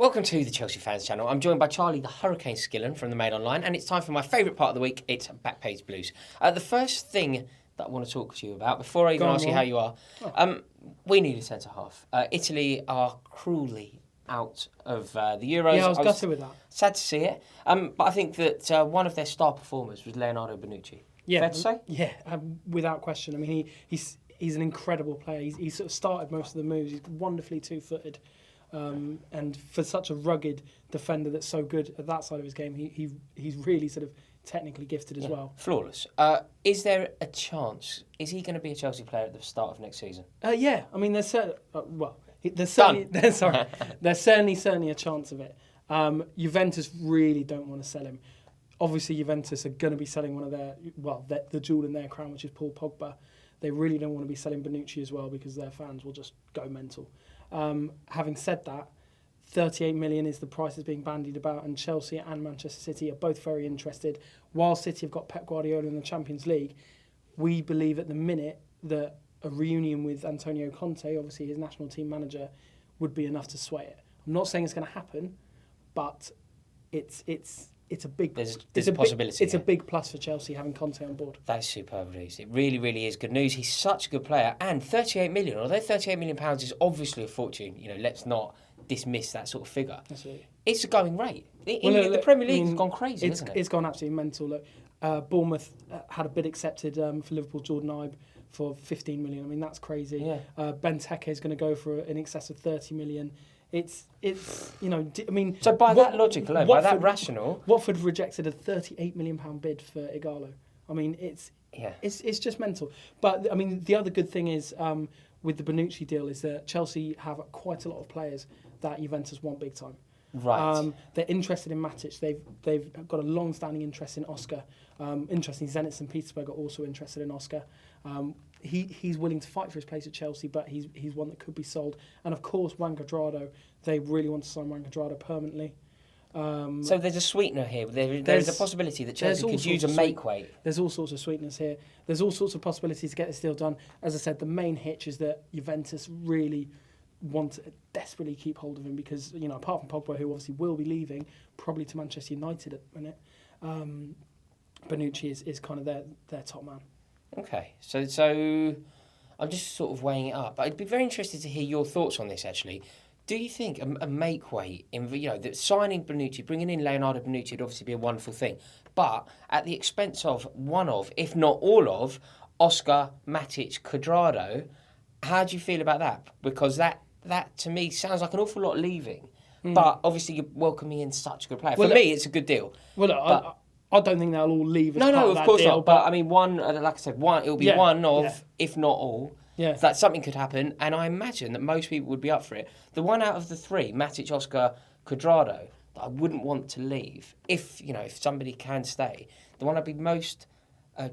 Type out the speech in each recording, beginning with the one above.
Welcome to the Chelsea Fans Channel. I'm joined by Charlie, the Hurricane Skillen from the Mail Online, and it's time for my favourite part of the week. It's BackPage Blues. The first thing that I want to talk to you about, before I even ask you how you are, we need a centre half. Italy are cruelly out of the Euros. Yeah, I was gutted with that. Sad to see it. But I think that one of their star performers was Leonardo Bonucci. Yeah, fair to say? Yeah, without question. I mean, he's an incredible player. He's sort of started most of the moves. He's wonderfully two-footed. And for such a rugged defender that's so good at that side of his game, he's really sort of technically gifted as well. Flawless. Is there a chance? Is he going to be a Chelsea player at the start of next season? Yeah, I mean, there's certainly a chance of it. Juventus really don't want to sell him. Obviously, Juventus are going to be selling one of the jewel in their crown, which is Paul Pogba. They really don't want to be selling Bonucci as well because their fans will just go mental. Having said that, 38 million is the price that's being bandied about, and Chelsea and Manchester City are both very interested. While City have got Pep Guardiola in the Champions League, we believe at the minute that a reunion with Antonio Conte, obviously his national team manager, would be enough to sway it. I'm not saying it's going to happen, but it's a big. There's a possibility. It's a big plus for Chelsea having Conte on board. That's superb news. It really, really is good news. He's such a good player, and 38 million. Although 38 million pounds is obviously a fortune, let's not dismiss that sort of figure. Absolutely. It's a going rate. The Premier League has gone crazy, hasn't it? It's gone absolutely mental. Look, Bournemouth had a bid accepted for Liverpool Jordan Ibe for 15 million. I mean, that's crazy. Yeah. Benteke is going to go for in excess of 30 million. It's I mean. So by that logic alone, by that rationale, Watford rejected a 38 million pound bid for Igalo. I mean, it's just mental. But I mean, the other good thing is with the Bonucci deal is that Chelsea have quite a lot of players that Juventus want big time. Right. They're interested in Matic. They've got a long-standing interest in Oscar. Interesting, Zenit St. Petersburg are also interested in Oscar. He's willing to fight for his place at Chelsea, but he's one that could be sold. And of course, Juan Cuadrado, they really want to sign Juan Cuadrado permanently. So there's a sweetener here. There's a possibility that Chelsea could use a make weight. There's all sorts of sweeteners here. There's all sorts of possibilities to get this deal done. As I said, the main hitch is that Juventus really want to desperately keep hold of him because, apart from Pogba, who obviously will be leaving, probably to Manchester United at the minute, Bonucci is kind of their top man. Okay, so I'm just sort of weighing it up. I'd be very interested to hear your thoughts on this, actually. Do you think a make weight, that signing Bonucci, bringing in Leonardo Bonucci would obviously be a wonderful thing, but at the expense of one of, if not all of, Oscar, Matic, Cuadrado, how do you feel about that? Because that to me sounds like an awful lot leaving, but obviously you're welcoming in such a good player. For me, it's a good deal. Well, look, I don't think they'll all leave. Of course deal, not. But I mean, like I said, it'll be one of, if not all. Yeah. That something could happen, and I imagine that most people would be up for it. The one out of the three, Matic, Oscar, Cuadrado, that I wouldn't want to leave, if somebody can stay, the one I'd be most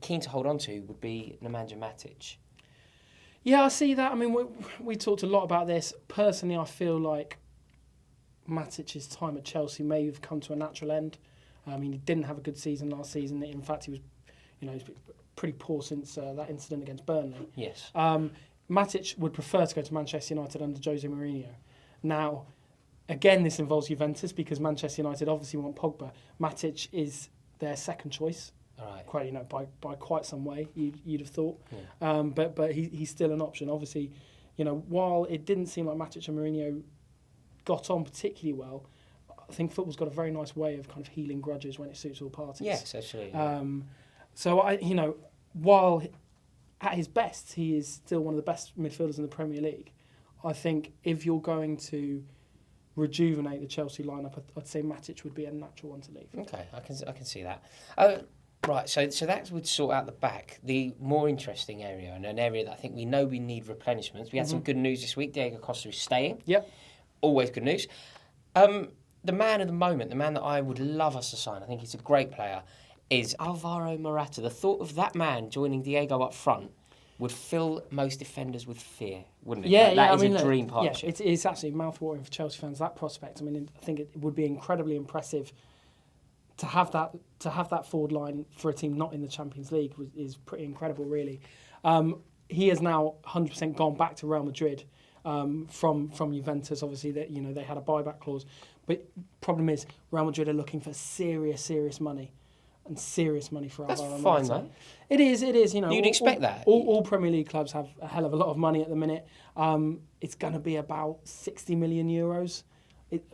keen to hold on to would be Nemanja Matic. Yeah, I see that. I mean, we talked a lot about this. Personally, I feel like Matic's time at Chelsea may have come to a natural end. I mean, he didn't have a good season last season. In fact, he was, he's been pretty poor since that incident against Burnley. Yes. Matic would prefer to go to Manchester United under Jose Mourinho. Now, again, this involves Juventus because Manchester United obviously want Pogba. Matic is their second choice. Right. Quite, by quite some way, you'd have thought. Yeah. But he's still an option. Obviously, while it didn't seem like Matic and Mourinho got on particularly well, I think football's got a very nice way of kind of healing grudges when it suits all parties. Yes, absolutely. So while at his best he is still one of the best midfielders in the Premier League, I think if you're going to rejuvenate the Chelsea lineup, I'd say Matic would be a natural one to leave. Okay, I can see that. Right, so that would sort out the back. The more interesting area, and an area that I think we know we need replenishments. We had some good news this week. Diego Costa is staying. Yep. Always good news. The man of the moment, the man that I would love us to sign, I think he's a great player, is Alvaro Morata. The thought of that man joining Diego up front would fill most defenders with fear, wouldn't it? Yeah, that is a dream partnership. Yeah, it's absolutely mouthwatering for Chelsea fans, that prospect. I mean, I think it would be incredibly impressive to have that forward line for a team not in the Champions League is pretty incredible, really. He has now 100% gone back to Real Madrid. from Juventus. Obviously, that they had a buyback clause, but problem is Real Madrid are looking for serious money. And serious money for Alvaro. That's fine, though. It is. You'd expect that. All Premier League clubs have a hell of a lot of money at the minute. It's going to be about 60 million euros.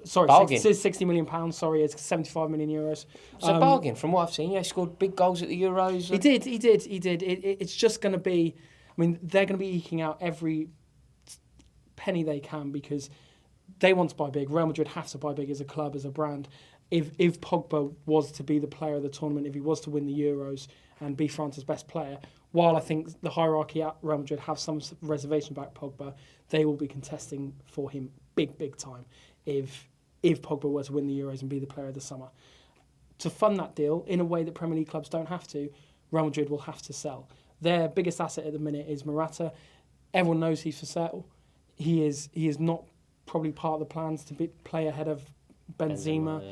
60 million pounds. Sorry, it's 75 million euros. It's a bargain from what I've seen. He scored big goals at the Euros. He did. It's just going to be. I mean, they're going to be eking out every penny they can because they want to buy big. Real Madrid have to buy big as a club, as a brand. If Pogba was to be the player of the tournament, if he was to win the Euros and be France's best player, while I think the hierarchy at Real Madrid have some reservation about Pogba, they will be contesting for him big time if Pogba were to win the Euros and be the player of the summer. To fund that deal in a way that Premier League clubs don't have to, Real Madrid will have to sell. Their biggest asset at the minute is Morata. Everyone knows he's for sale. He is not probably part of the plans to play ahead of Benzema.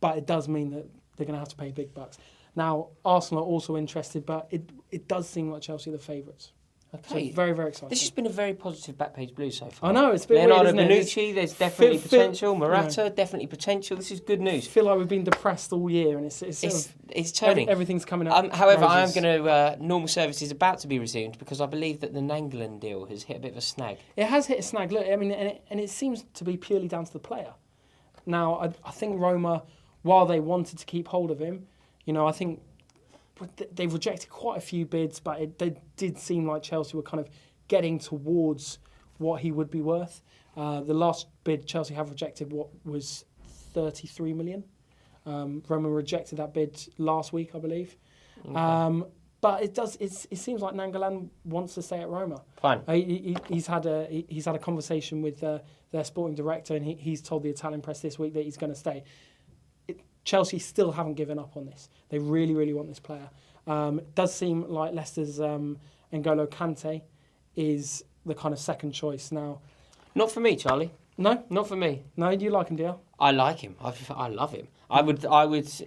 But it does mean that they're going to have to pay big bucks. Now, Arsenal are also interested, but it does seem like Chelsea are the favourites. Okay. So very exciting. This has been a very positive Backpage Blue so far. I know, it's a bit Leonardo weird, isn't Bonucci, there's definitely potential. Morata, definitely potential. This is good news. I feel like we've been depressed all year, and it's turning. Everything's coming up. However, I am going to... normal service is about to be resumed because I believe that the Nainggolan deal has hit a bit of a snag. It has hit a snag. Look, I mean, and it seems to be purely down to the player. Now, I think Roma, while they wanted to keep hold of him, I think they've rejected quite a few bids, but they did seem like Chelsea were kind of getting towards what he would be worth. The last bid Chelsea have rejected was 33 million. Roma rejected that bid last week, I believe. Okay. But it seems like Nainggolan wants to stay at Roma. Fine. He's had a conversation with their sporting director, and he's told the Italian press this week that he's going to stay. Chelsea still haven't given up on this. They really want this player. It does seem like Leicester's N'Golo Kante is the kind of second choice now. Not for me, Charlie. No, not for me. No, do you like him, dear? I like him. I love him. I would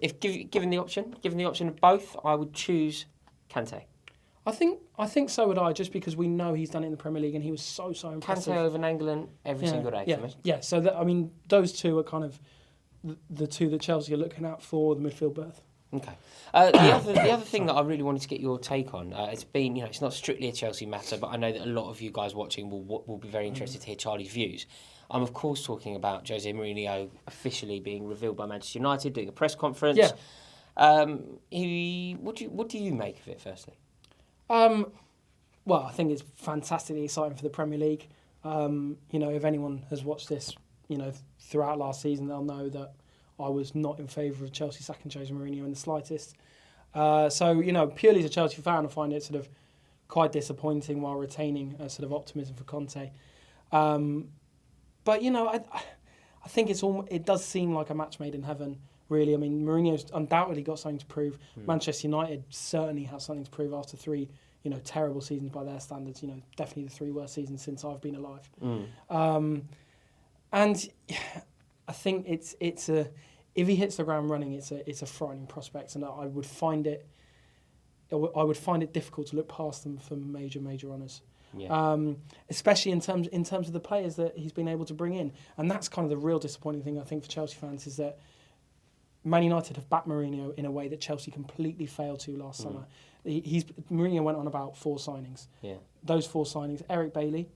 if given the option of both, I would choose Kante. I think so would I, just because we know he's done it in the Premier League and he was so impressive. Kante over Nainggolan every single day for me. Yeah, so those two are kind of the two that Chelsea are looking at for the midfield berth. Okay. The other thing that I really wanted to get your take on, it's been, it's not strictly a Chelsea matter, but I know that a lot of you guys watching will be very interested to hear Charlie's views. I'm of course talking about Jose Mourinho officially being revealed by Manchester United, doing a press conference. Yeah. What do you make of it, firstly? Well, I think it's fantastically exciting for the Premier League. If anyone has watched this, throughout last season, they'll know that I was not in favour of Chelsea sacking Jose Mourinho in the slightest. Purely as a Chelsea fan, I find it sort of quite disappointing while retaining a sort of optimism for Conte. But I think it does seem like a match made in heaven, really. I mean, Mourinho's undoubtedly got something to prove. Manchester United certainly have something to prove after three, terrible seasons by their standards. Definitely the three worst seasons since I've been alive. And I think it's if he hits the ground running, it's a frightening prospect, and I would find it difficult to look past them for major honours. Yeah. Especially in terms of the players that he's been able to bring in, and that's kind of the real disappointing thing I think for Chelsea fans is that Man United have backed Mourinho in a way that Chelsea completely failed to last summer. Mourinho went on about 4 signings. Yeah. Those 4 signings: Eric Bailey.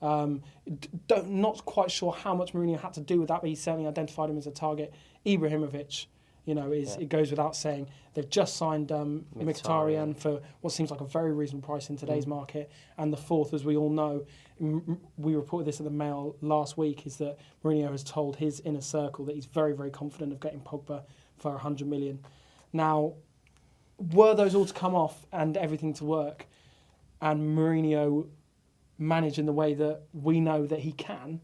Not quite sure how much Mourinho had to do with that, but he certainly identified him as a target. Ibrahimovic, it goes without saying. They've just signed Mkhitaryan for what seems like a very reasonable price in today's market. And the fourth, as we all know, we reported this in the Mail last week, is that Mourinho has told his inner circle that he's very, very confident of getting Pogba for 100 million. Now, were those all to come off and everything to work, and Mourinho manage in the way that we know that he can,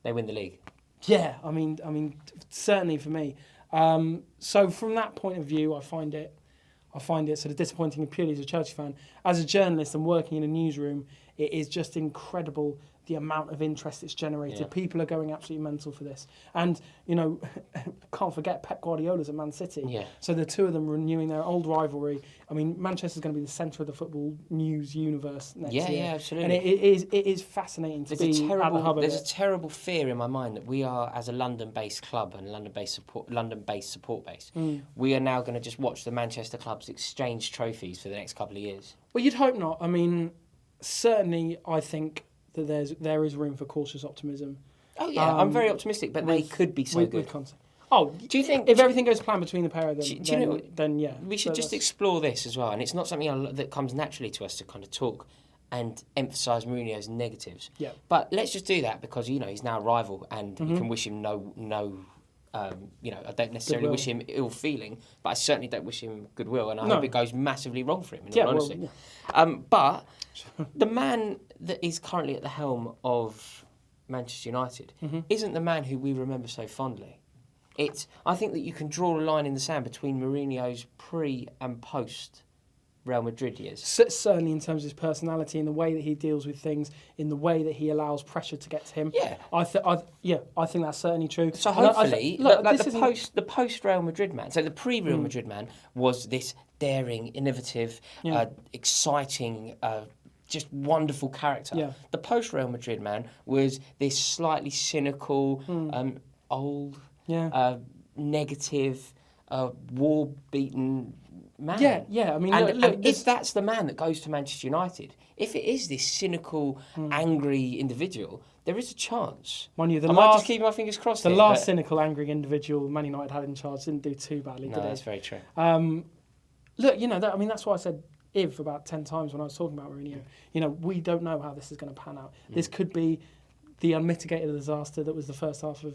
they win the league. Yeah, I mean, certainly for me. So from that point of view, I find it sort of disappointing, purely as a Chelsea fan. As a journalist and working in a newsroom, it is just incredible the amount of interest it's generated. Yeah. People are going absolutely mental for this. And, can't forget Pep Guardiola's at Man City. Yeah. So the two of them renewing their old rivalry. I mean, Manchester's going to be the centre of the football news universe next year. Yeah, absolutely. And it is fascinating to be at the hub of it. There's a terrible fear in my mind that we are, as a London-based club and London-based support base, we are now going to just watch the Manchester clubs exchange trophies for the next couple of years. Well, you'd hope not. I mean, certainly I think that there is room for cautious optimism. Oh yeah, I'm very optimistic, but they could be so good. Do you think if everything goes planned between the pair of them, then yeah. We should just explore this as well, and it's not something that comes naturally to us to kind of talk and emphasise Mourinho's negatives. Yeah. But let's just do that because he's now a rival, and you can wish him no. I don't necessarily Goodwill. wish him ill feeling, but I certainly don't wish him goodwill, and I No. hope it goes massively wrong for him. In all honesty. But the man that is currently at the helm of Manchester United isn't the man who we remember so fondly. I think that you can draw a line in the sand between Mourinho's pre and post Real Madrid years. Certainly in terms of his personality, in the way that he deals with things, in the way that he allows pressure to get to him. Yeah. I think that's certainly true. So hopefully, the post Real Madrid man, so the pre Real Madrid man was this daring, innovative, exciting, just wonderful character. Yeah. The post Real Madrid man was this slightly cynical, old, negative, war-beaten man. Yeah. I mean, and if that's the man that goes to Manchester United, if it is this cynical, angry individual, there is a chance. Mind you, I might just keep my fingers crossed. The last cynical, angry individual Man United had in charge didn't do too badly, did he? That's very true. That's why I said about 10 times when I was talking about Mourinho. We don't know how this is going to pan out. This could be the unmitigated disaster that was the first half of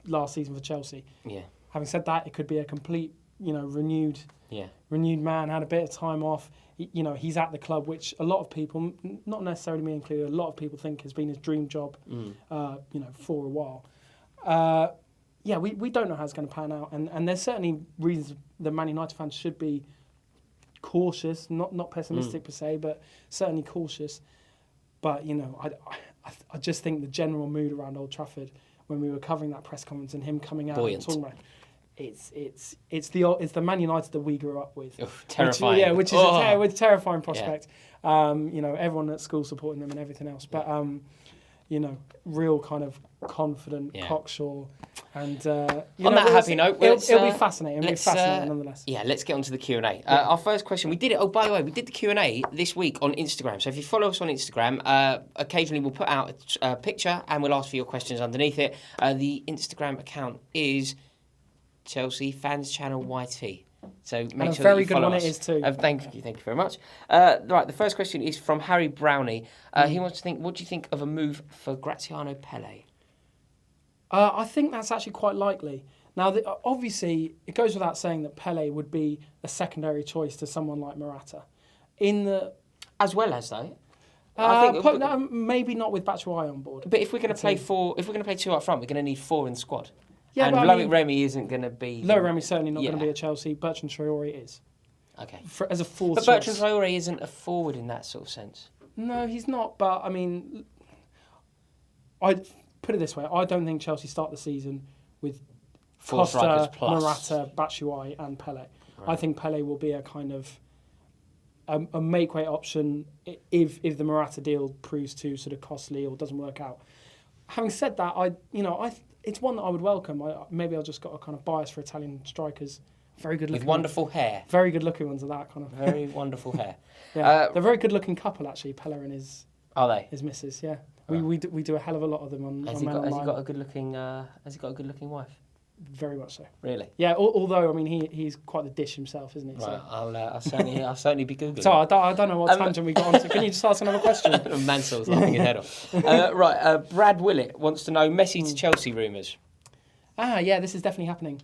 last season for Chelsea. Yeah. Having said that, it could be a complete, renewed man, had a bit of time off. He's at the club, which a lot of people, not necessarily me included, a lot of people think has been his dream job, for a while. We don't know how it's going to pan out. And there's certainly reasons that Man United fans should be cautious, not pessimistic per se, but certainly cautious. But, I just think the general mood around Old Trafford when we were covering that press conference and him coming out and talking about it's the Man United that we grew up with. Terrifying. Which is a terrifying prospect. Everyone at school supporting them and everything else. But real kind of confident, cocksure, and on that happy note, it'll be fascinating. It'll be fascinating nonetheless. Yeah, let's get on to the Q&A. Our first question, we did it. Oh, by the way, we did the Q&A this week on Instagram. So if you follow us on Instagram, occasionally we'll put out a picture and we'll ask for your questions underneath it. The Instagram account is ChelseaFansChannel YT. So make sure that you follow us. It is too. Thank you very much. Right, the first question is from Harry Brownie. He wants to think, what do you think of a move for Graziano Pelle? I think that's actually quite likely. Now, obviously, it goes without saying that Pelle would be a secondary choice to someone like Morata. As well as though. Maybe not with Batshuayi on board. But if we're going to play two up front, we're going to need four in the squad. Yeah, and Loic Remy isn't going to be... Loic Remy's certainly not going to be at Chelsea. Bertrand Traore is. Okay. As a fourth But Bertrand Traore isn't a forward in that sort of sense. No, he's not. But, I mean, I'd put it this way. I don't think Chelsea start the season with Four Costa, plus. Morata, Batshuayi and Pelle. Right. I think Pelle will be a kind of a make-way option if the Morata deal proves too sort of costly or doesn't work out. Having said that, it's one that I would welcome. Maybe I've just got a kind of bias for Italian strikers. Very good looking. With wonderful hair. Very good looking ones of that kind of. Very wonderful hair. Yeah, they're a very good looking couple actually. Pelle and his. Are they? His missus, yeah. We do a hell of a lot of them on. Has he got a good looking? Has he got a good looking wife? Very much so. Really? Yeah. Although I mean he's quite the dish himself, isn't he? Right. So. I'll certainly be googling. So I don't know what tangent we got onto. Can you just ask another question? Mansell's laughing his head off. Brad Willett wants to know Messi to Chelsea rumours. Yeah, this is definitely happening.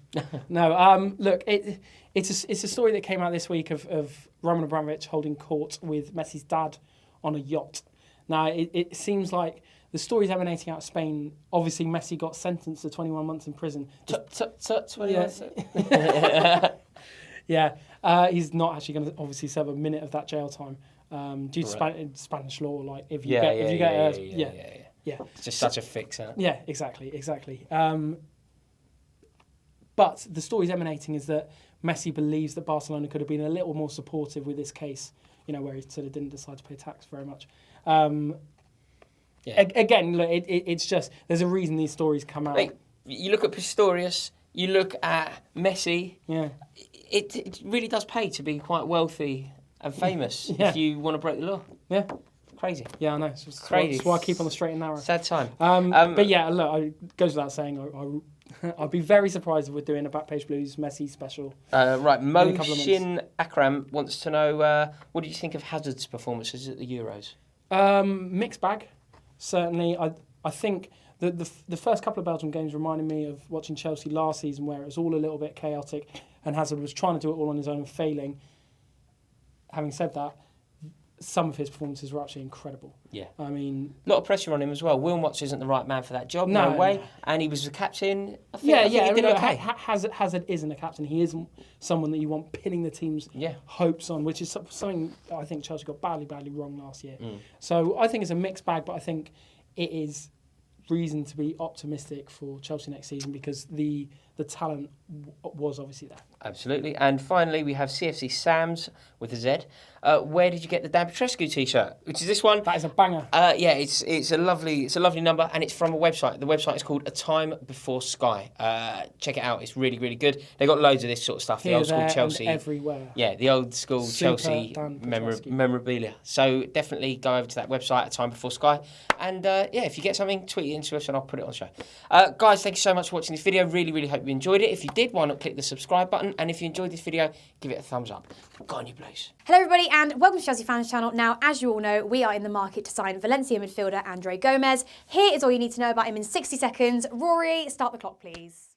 No, look, it's a story that came out this week of Roman Abramovich holding court with Messi's dad on a yacht. Now, it seems like the story's emanating out of Spain. Obviously, Messi got sentenced to 21 months in prison. 21. Yeah, he's not actually going to obviously serve a minute of that jail time due to Spanish law. Like if you get Yeah. It's just such a fixer. Yeah, exactly. But the story's emanating is that Messi believes that Barcelona could have been a little more supportive with this case, where he sort of didn't decide to pay tax very much. Again, look, it's just, there's a reason these stories come out. Like, you look at Pistorius, you look at Messi. Yeah. It really does pay to be quite wealthy and famous if you want to break the law. Yeah. Crazy. Yeah, I know. It's crazy. That's why I keep on the straight and narrow. Sad time. But yeah, look, it goes without saying, I'd be very surprised if we're doing a Backpage Blues Messi special. Right, Moshin Akram wants to know, what did you think of Hazard's performances at the Euros? Mixed bag, certainly. I think the first couple of Belgium games reminded me of watching Chelsea last season, where it was all a little bit chaotic and Hazard was trying to do it all on his own and failing. Having said that, some of his performances were actually incredible. Yeah. I mean, a lot of pressure on him as well. Wilmots isn't the right man for that job, no way. No. And he was the captain. I think he did okay. Hazard isn't a captain. He isn't someone that you want pinning the team's hopes on, which is something I think Chelsea got badly wrong last year. So I think it's a mixed bag, but I think it is reason to be optimistic for Chelsea next season because the talent was obviously there. Absolutely. And finally, we have CFC Sam's with a Z. Where did you get the Dan Petrescu t-shirt? Which is this one. That is a banger. Yeah, it's a lovely number, and it's from a website. The website is called A Time Before Sky. Check it out. It's really, really good. They got loads of this sort of stuff. Here, the old school Chelsea, and everywhere. Yeah, the old school Super Chelsea memorabilia. So definitely go over to that website, A Time Before Sky, and if you get something, tweet it into us, and I'll put it on the show. Guys, thank you so much for watching this video. Really, really hope you enjoyed it. If you did, why not click the subscribe button? And if you enjoyed this video, give it a thumbs up. Go on, you Blues. Hello, everybody, and welcome to Chelsea Fans Channel. Now, as you all know, we are in the market to sign Valencia midfielder Andre Gomez. Here is all you need to know about him in 60 seconds. Rory, start the clock, please.